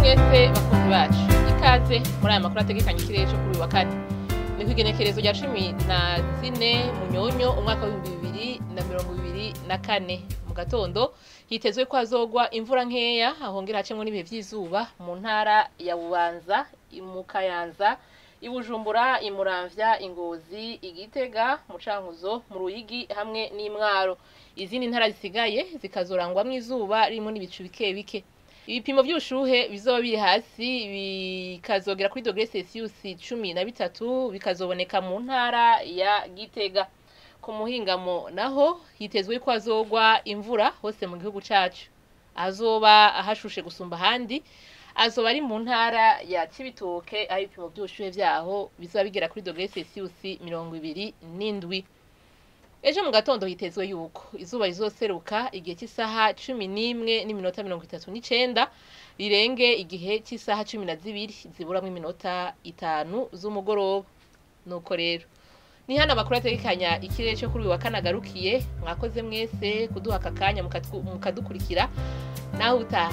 mwese bakunzi bacu ikaze muri aya makuru ategekanye ikirere cyo kuri uyu wa kane ni kw'igenekerezo rya 14 Munyonyo umwaka wa 2024 mu gatondo hitezwe ko azogwa imvura nkeya ahongera hacemwe n'ibihe vy'izuba mu ntara ya Bubanza, mu Kayanza, i Bujumbura, i Muramvya, Ingozi, Igitega, mu Cankuzo, mu Ruyigi hamwe n'Imwaro. Izindi ntara zisigaye zikazorangwamwo izuba ririmo n'ibicu bike bike. Ibipimo by'ubushuhe bizoba biri hasi bikazogera kuri dogere Celsius 13 bikazoboneka mu ntara ya Gitega. Ku muhingamo naho hitezwe ko azogwa imvura hose mu gihugu cacu. Azoba ahashushe gusumba handi azoba ari mu ntara ya Cibitoke aho ibipimo by'ubushuhe vyaho bizoba bigera kuri dogere Celsius 27. Ejo mu gatondo hitezwe yuko izuba rizoseruka igihe cy'isaha 11:39 rirenge igihe cy'isaha 12 ziburamwe iminota 5 z'umugoroba. Nuko rero ni hana makuru ategekanya ikirere cyo kuri uyu wa kane agarukiye. Mwakoze mwese kuduha akanya mukadukurikira naho utaha.